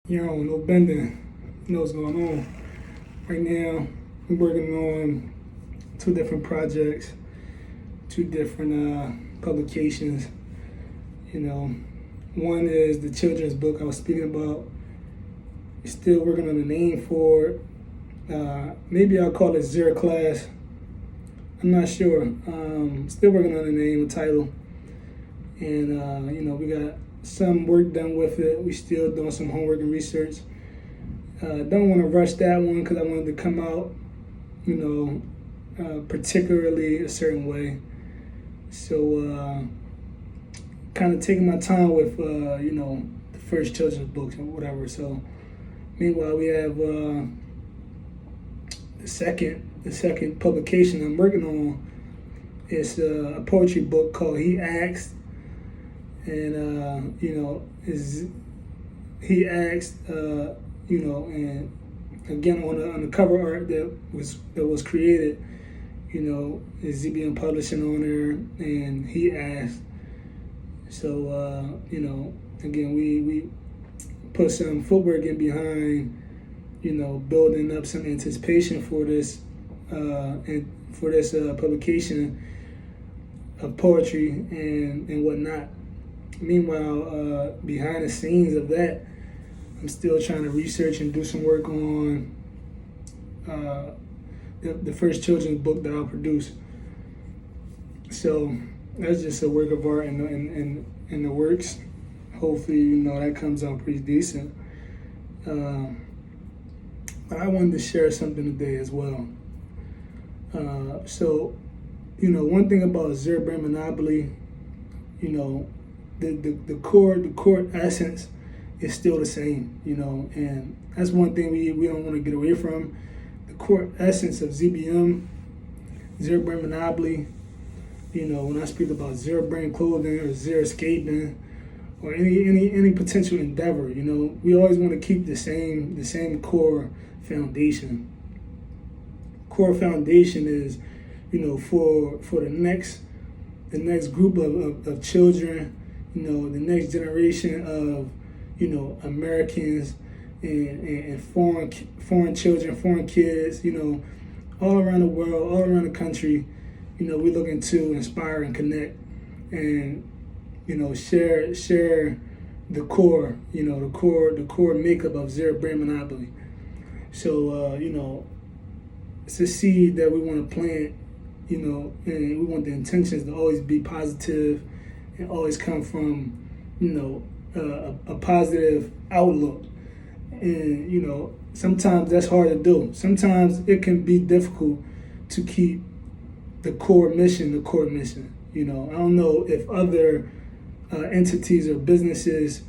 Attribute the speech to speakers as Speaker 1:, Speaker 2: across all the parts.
Speaker 1: No bending. You know what's going on. Right now, I'm working on two different projects, two different publications. You know, one is the children's book I was speaking about. Still working on the name for it. Maybe I'll call it Zera Class. I'm not sure. Still working on the name and title. And, we got some work done with it. We still doing some homework and research. Don't want to rush that one because I wanted to come out, particularly a certain way. So, kind of taking my time with, the first children's books and whatever. So, meanwhile, we have the second publication I'm working on. It's a poetry book called He Asked, and he asked, and again on the cover art that was created, is ZBM Publishing on there, and he asked. So again, we put some footwork in behind, building up some anticipation for this publication of poetry and whatnot. Meanwhile, behind the scenes of that, I'm still trying to research and do some work on the first children's book that I'll produce. So that's just a work of art in the works. Hopefully, that comes out pretty decent. But I wanted to share something today as well. One thing about Zera Brand Monopoly, the core essence is still the same, and that's one thing we don't want to get away from. The core essence of ZBM, Zera Brand Monopoly, when I speak about Zera Brand Clothing or Zera Escaping or any potential endeavor, we always want to keep the same core foundation. Core foundation is, for the next group of children, the next generation of, Americans and foreign children, foreign kids, all around the world, all around the country, we're looking to inspire and connect and, share the core, the core makeup of Zera Brand Monopoly. So, it's a seed that we want to plant, and we want the intentions to always be positive and always come from, a positive outlook. And, sometimes that's hard to do. Sometimes it can be difficult to keep the core mission. I don't know if other entities or businesses,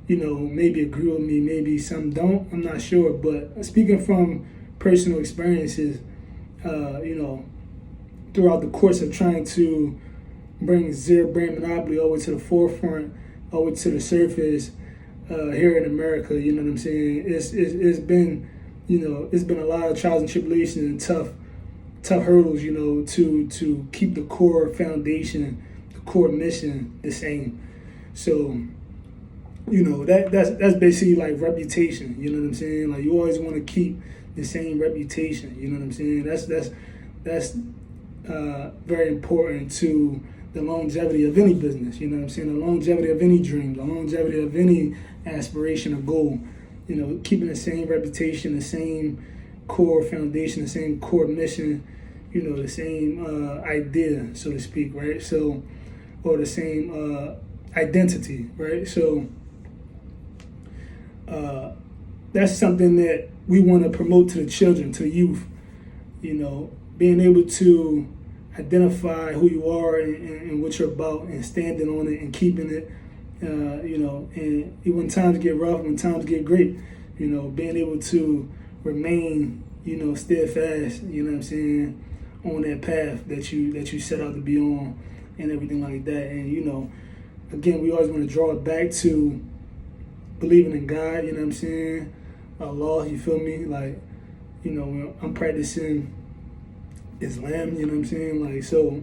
Speaker 1: maybe agree with me, maybe some don't, I'm not sure. But speaking from personal experiences, throughout the course of trying to bring Zera Brand Monopoly over to the forefront, over to the surface here in America, you know what I'm saying? It's been, it's been a lot of trials and tribulations and tough hurdles, to keep the core foundation, the core mission the same. So, that's basically like reputation, you know what I'm saying? Like, you always want to keep the same reputation, you know what I'm saying? That's very important to the longevity of any business, you know what I'm saying? The longevity of any dream, the longevity of any aspiration or goal, keeping the same reputation, the same core foundation, the same core mission, the same idea, so to speak, right? So, or the same identity, right? So, that's something that we want to promote to the children, to the youth, being able to identify who you are and what you're about and standing on it and keeping it, and when times get rough, when times get great, being able to remain, steadfast, you know what I'm saying, on that path that you set out to be on and everything like that. And, again, we always want to draw it back to believing in God, you know what I'm saying, Allah, you feel me? Like, when I'm practicing Islam, you know what I'm saying? Like, so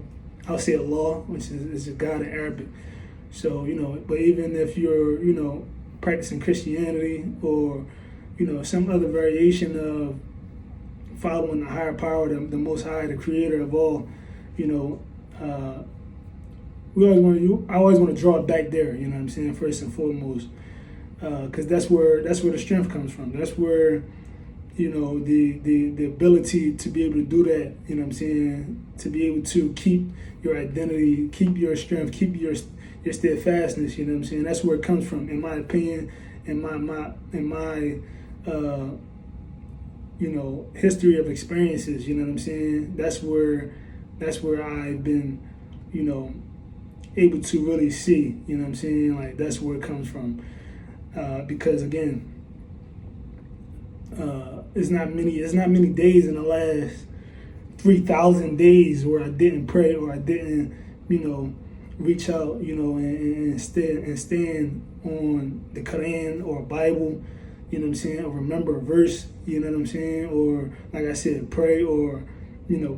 Speaker 1: I'll say Allah, which is a God in Arabic. So, but even if you're, practicing Christianity, or some other variation of following the higher power, the Most High, the Creator of all. I always want to draw it back there. You know what I'm saying? First and foremost, because that's where the strength comes from. That's where the ability to be able to do that. You know what I'm saying? To be able to keep your identity, keep your strength, keep your steadfastness. You know what I'm saying? That's where it comes from, in my opinion, in my history of experiences. You know what I'm saying? That's where I've been, able to really see. You know what I'm saying? Like, that's where it comes from. Because again, it's not many days in the last 3,000 days where I didn't pray, or I didn't, reach out, and stand on the Quran or Bible, you know what I'm saying, or remember a verse, you know what I'm saying, or like I said, pray, or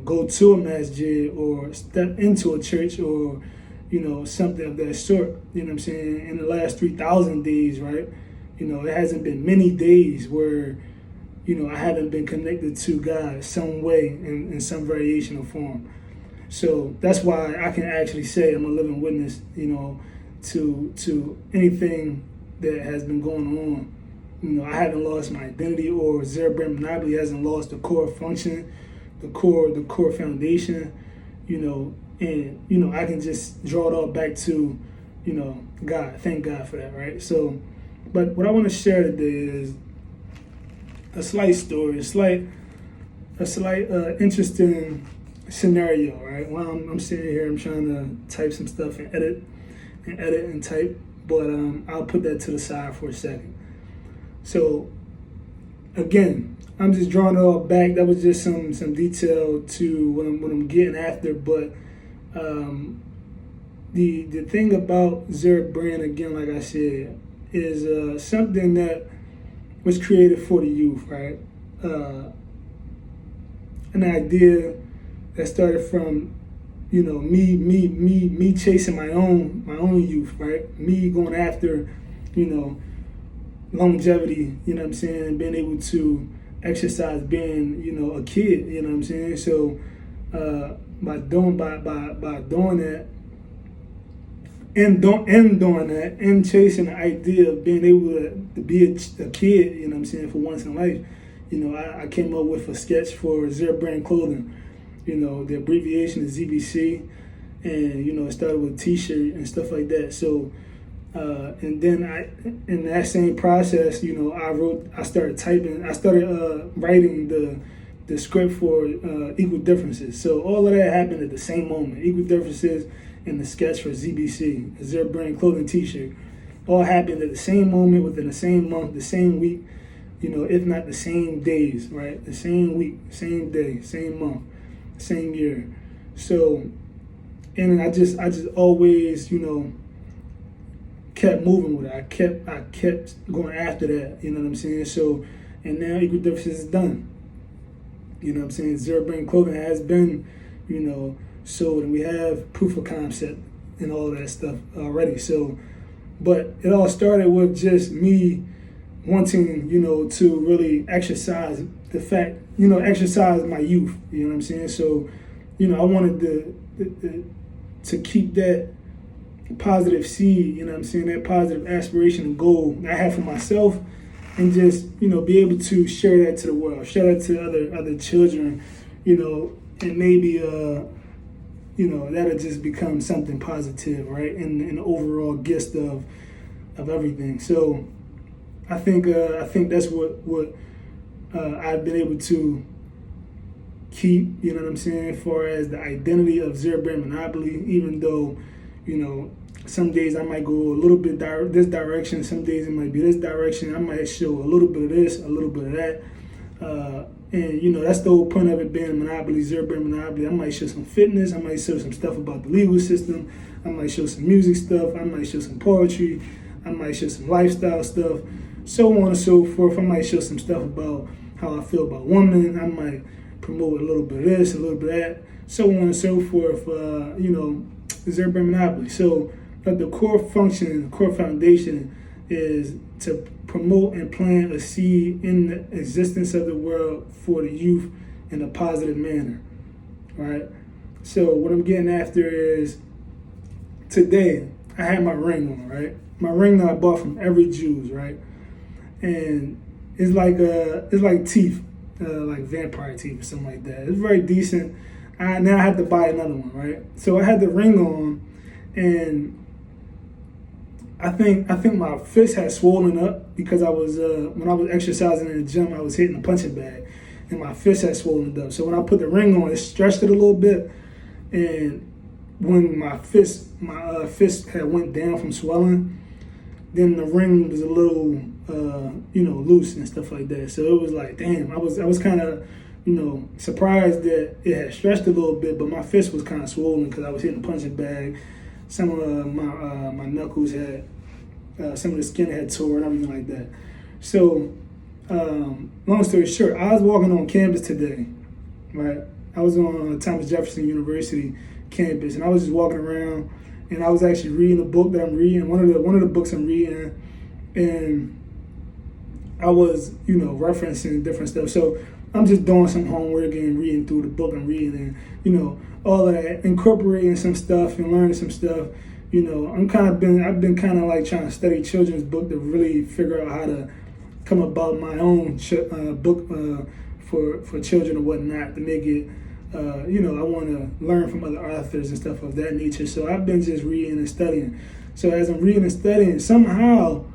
Speaker 1: go to a masjid, or step into a church, or something of that sort. You know what I'm saying? In the last 3,000 days, right? It hasn't been many days where I haven't been connected to God some way, in some variation or form. So that's why I can actually say I'm a living witness, to anything that has been going on. I haven't lost my identity, or Zera Brand Monopoly hasn't lost the core function, the core foundation, and I can just draw it all back to, God. Thank God for that, right? So, but what I want to share today is a slight story, a slight interesting scenario, right? While I'm sitting here, I'm trying to type some stuff and edit and type, but I'll put that to the side for a second. So again, I'm just drawing it all back. That was just some detail to what I'm getting after. But the thing about Zera Brand, again, like I said, is something that was created for the youth, right? An idea that started from me chasing my own youth, right? Me going after longevity, you know what I'm saying, being able to exercise, being a kid, you know what I'm saying. So by doing that, and doing that, and chasing the idea of being able to be a kid, you know what I'm saying, for once in life, I came up with a sketch for Zera Brand clothing. The abbreviation is ZBC, and it started with a T-shirt and stuff like that. So and then in that same process, I started writing the script for Equal Differences. So all of that happened at the same moment. Equal Differences and the sketch for ZBC, the Zera Brand clothing T-shirt, all happened at the same moment, within the same month, the same week, if not the same days, right? The same week, same day, same month, same year. So, and I just always, kept moving with it. I kept going after that, you know what I'm saying? So, and now Equal Differences is done. You know what I'm saying? Zera Brand clothing has been, sold, and we have proof of concept and all that stuff already. So, but it all started with just me wanting, to really exercise the fact, exercise my youth, you know what I'm saying? So, I wanted to keep that positive seed, you know what I'm saying, that positive aspiration and goal I have for myself, and just, be able to share that to the world, share that to other children, and maybe, that'll just become something positive, right? And the overall gist of everything. So I think that's what I've been able to keep, you know what I'm saying, as far as the identity of Zera Brand Monopoly, even though, some days I might go a little bit this direction, some days it might be this direction. I might show a little bit of this, a little bit of that. And, that's the whole point of it being Monopoly, Zera Brand Monopoly. I might show some fitness. I might show some stuff about the legal system. I might show some music stuff. I might show some poetry. I might show some lifestyle stuff, so on and so forth. I might show some stuff about how I feel about women. I might promote a little bit of this, a little bit of that, so on and so forth, Zera Brand Monopoly. So, but the core function, the core foundation is to promote and plant a seed in the existence of the world for the youth in a positive manner, right? So what I'm getting after is, today I had my ring on, right? My ring that I bought from Evry Jewels, right? And it's like teeth, like vampire teeth or something like that. It's very decent. Now I have to buy another one, right? So I had the ring on, and I think my fist had swollen up because I was when I was exercising in the gym, I was hitting a punching bag, and my fist had swollen up. So when I put the ring on, it stretched it a little bit, and when my fist had went down from swelling, then the ring was a little loose and stuff like that. So it was like, damn, I was kind of surprised that it had stretched a little bit, but my fist was kind of swollen because I was hitting a punching bag. Some of my knuckles had, some of the skin had tore and everything like that. So, long story short, I was walking on campus today, right? I was on Thomas Jefferson University campus, and I was just walking around, and I was actually reading a book that I'm reading, one of the books I'm reading, and I was, referencing different stuff. So I'm just doing some homework and reading through the book I'm reading, and all of that, incorporating some stuff and learning some stuff. I've been kind of like trying to study children's book to really figure out how to come about my own book for children and whatnot, to make it, I want to learn from other authors and stuff of that nature. So I've been just reading and studying. So as I'm reading and studying, somehow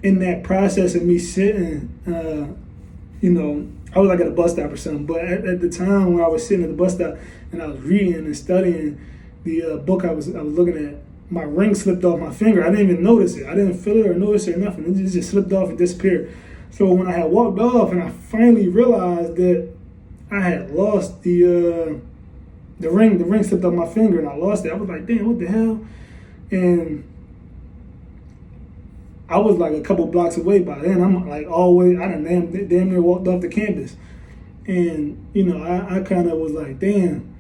Speaker 1: in that process of me sitting, I was like at a bus stop or something, but at the time when I was sitting at the bus stop and I was reading and studying the book I was looking at, my ring slipped off my finger. I didn't even notice it. I didn't feel it or notice it or nothing. It just slipped off and disappeared. So when I had walked off and I finally realized that I had lost the ring slipped off my finger and I lost it. I was like, damn, what the hell? And I was like a couple blocks away by then. I'm like always, I done damn near walked off the campus. And, I kind of was like, damn.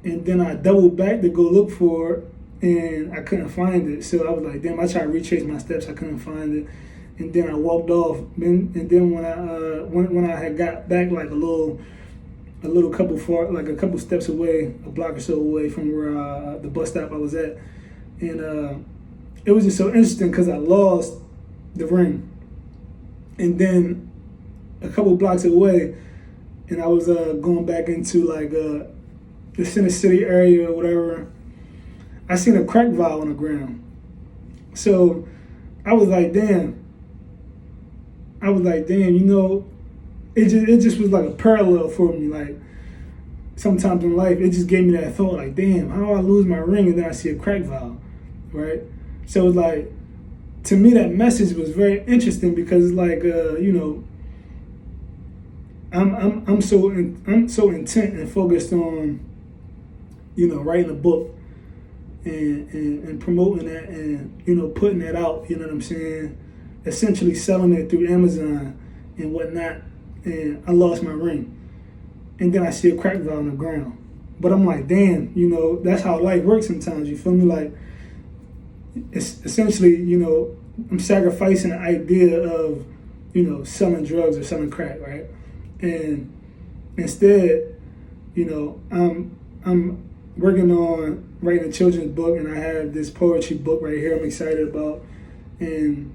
Speaker 1: And then I doubled back to go look for it, and I couldn't find it. So I was like, damn, I tried to retrace my steps. I couldn't find it. And then I walked off. And then when I had got back like a couple steps away, a block or so away from where the bus stop I was at. And it was just so interesting because I lost the ring. And then a couple blocks away, and I was going back into like the Center City area or whatever, I seen a crack vial on the ground. So I was like, damn, it just was like a parallel for me. Like sometimes in life, it just gave me that thought, like, damn, how do I lose my ring and then I see a crack vial, right? So it's like, to me, that message was very interesting because it's like, I'm so intent and focused on, writing a book and promoting that and, putting that out, you know what I'm saying? Essentially selling it through Amazon and whatnot. And I lost my ring. And then I see a crack vial on the ground. But I'm like, damn, that's how life works sometimes. You feel me? Like, it's essentially, I'm sacrificing the idea of, selling drugs or selling crack, right? And instead, I'm working on writing a children's book, and I have this poetry book right here I'm excited about, and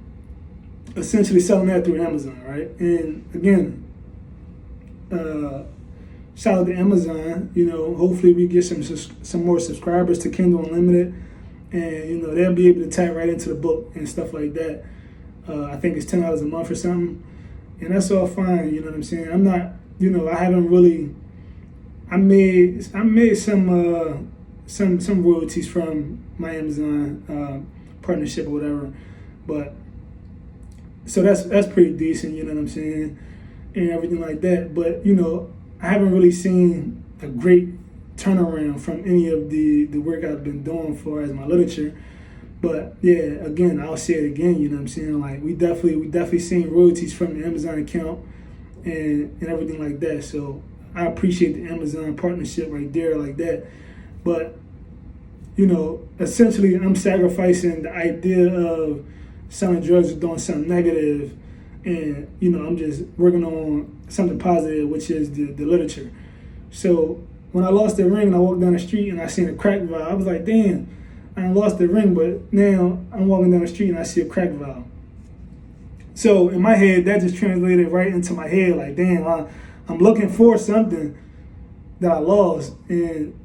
Speaker 1: essentially selling that through Amazon, right? And again, shout out to Amazon. Hopefully we get some more subscribers to Kindle Unlimited, and they'll be able to tap right into the book and stuff like that. I think it's $10 a month or something, and that's all fine. You know what I'm saying? I'm not, I haven't really. I made some royalties from my Amazon partnership or whatever, but so that's pretty decent. You know what I'm saying, and everything like that. But I haven't really seen a great turnaround from any of the work I've been doing for as my literature. But yeah, again, I'll say it again, you know what I'm saying? Like we definitely seen royalties from the Amazon account and everything like that. So I appreciate the Amazon partnership right there like that. But essentially I'm sacrificing the idea of selling drugs or doing something negative, and I'm just working on something positive, which is the literature. So when I lost the ring and I walked down the street and I seen a crack vial, I was like, damn, I lost the ring, but now I'm walking down the street and I see a crack vial. So in my head, that just translated right into my head, like, damn, I'm looking for something that I lost and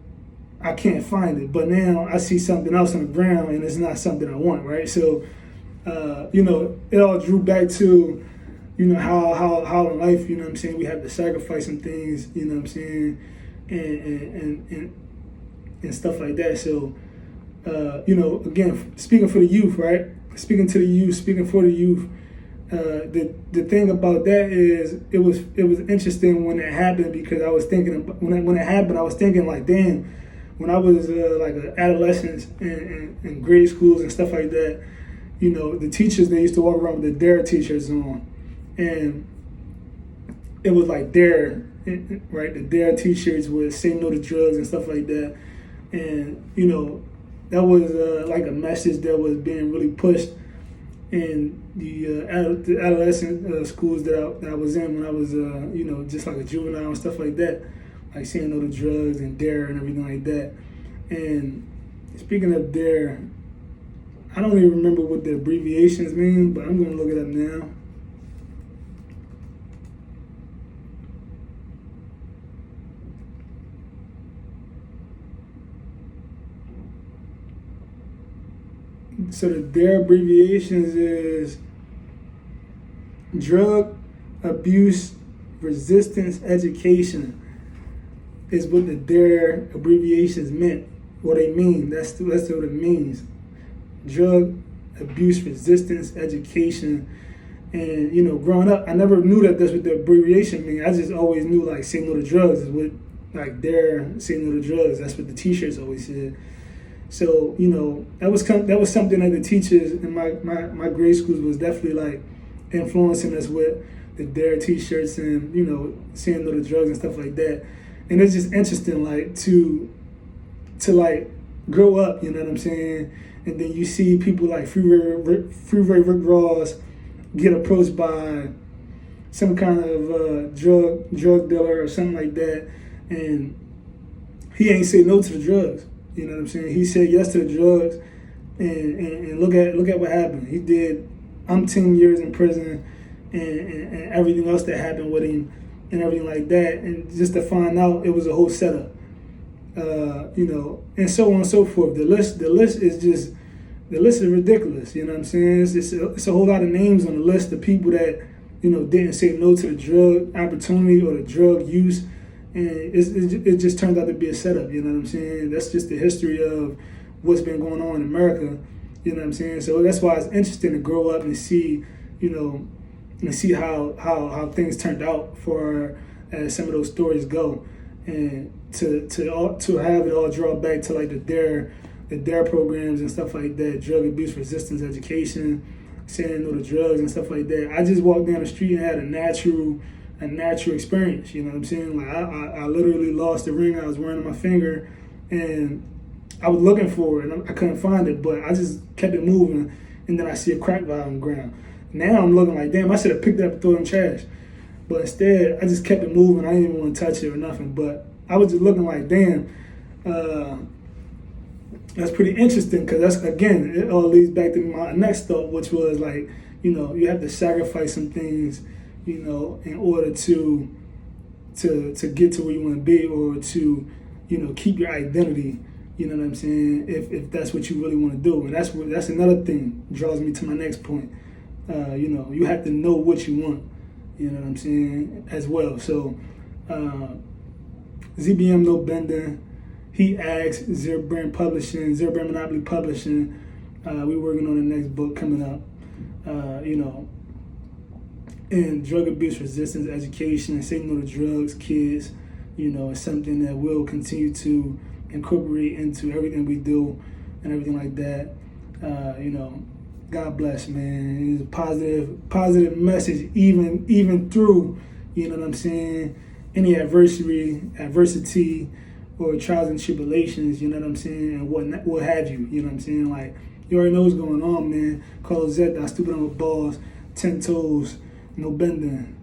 Speaker 1: I can't find it. But now I see something else on the ground and it's not something I want, right? So, it all drew back to, how in life, we have to sacrifice some things, and stuff like that. So, again, speaking for the youth, right? Speaking to the youth, speaking for the youth. The thing about that is it was interesting when it happened, because I was thinking when it happened, I was thinking like, damn, when I was like an adolescent in grade schools and stuff like that, the teachers, they used to walk around with the D.A.R.E t-shirts on, and it was like D.A.R.E, right? The D.A.R.E t-shirts would say no to drugs and stuff like that, and that was like a message that was being really pushed in the adolescent schools that I was in when I was just like a juvenile and stuff like that, like saying no to drugs and D.A.R.E and everything like that. And speaking of D.A.R.E, I don't even remember what the abbreviations mean, but I'm gonna look it up now. So the D.A.R.E abbreviations is Drug Abuse Resistance Education, is what the D.A.R.E abbreviations meant, what they mean. That's what it means. Drug Abuse Resistance Education. And growing up, I never knew that that's what the abbreviation mean. I just always knew like say no to drugs is what, like D.A.R.E say no to drugs. That's what the t-shirts always said. So, that was something that the teachers in my grade schools was definitely like influencing us with, the D.A.R.E t-shirts and, saying no to drugs and stuff like that. And it's just interesting, like, to like grow up, you know what I'm saying? And then you see people like Freeway Rick Ross get approached by some kind of drug dealer or something like that, and he ain't say no to the drugs. You know what I'm saying? He said yes to the drugs, and look at what happened. He did 10 years in prison, and everything else that happened with him, and everything like that. And just to find out it was a whole setup, and so on and so forth. The list is ridiculous. You know what I'm saying? It's a whole lot of names on the list of people that didn't say no to the drug opportunity or the drug use. And it just turned out to be a setup, you know what I'm saying? That's just the history of what's been going on in America, you know what I'm saying? So that's why it's interesting to grow up and see, and see how things turned out for as some of those stories go, and to have it all draw back to like the D.A.R.E programs and stuff like that, drug abuse resistance education, saying no to drugs and stuff like that. I just walked down the street and had a natural experience, you know what I'm saying? Like I literally lost the ring I was wearing on my finger, and I was looking for it and I couldn't find it, but I just kept it moving, and then I see a crack vial on the ground. Now I'm looking like, damn, I should have picked it up and thrown it in the trash. But instead, I just kept it moving. I didn't even want to touch it or nothing, but I was just looking like, damn, that's pretty interesting, because that's, again, it all leads back to my next thought, which was like, you have to sacrifice some things, in order to get to where you want to be, or to, keep your identity, you know what I'm saying, if that's what you really want to do. And that's another thing draws me to my next point. You have to know what you want, you know what I'm saying, as well. So ZBM No Bender, he asked Zera Brand Monopoly Publishing, we're working on the next book coming up, and drug abuse resistance education, saying no to drugs, kids, is something that we'll continue to incorporate into everything we do and everything like that. God bless, man. It's a positive message, even through, you know what I'm saying, any adversity or trials and tribulations, you know what I'm saying, and what have you, you know what I'm saying? Like, You already know what's going on, man. Carlos Zeta, stupid on the balls, 10 toes, no bending.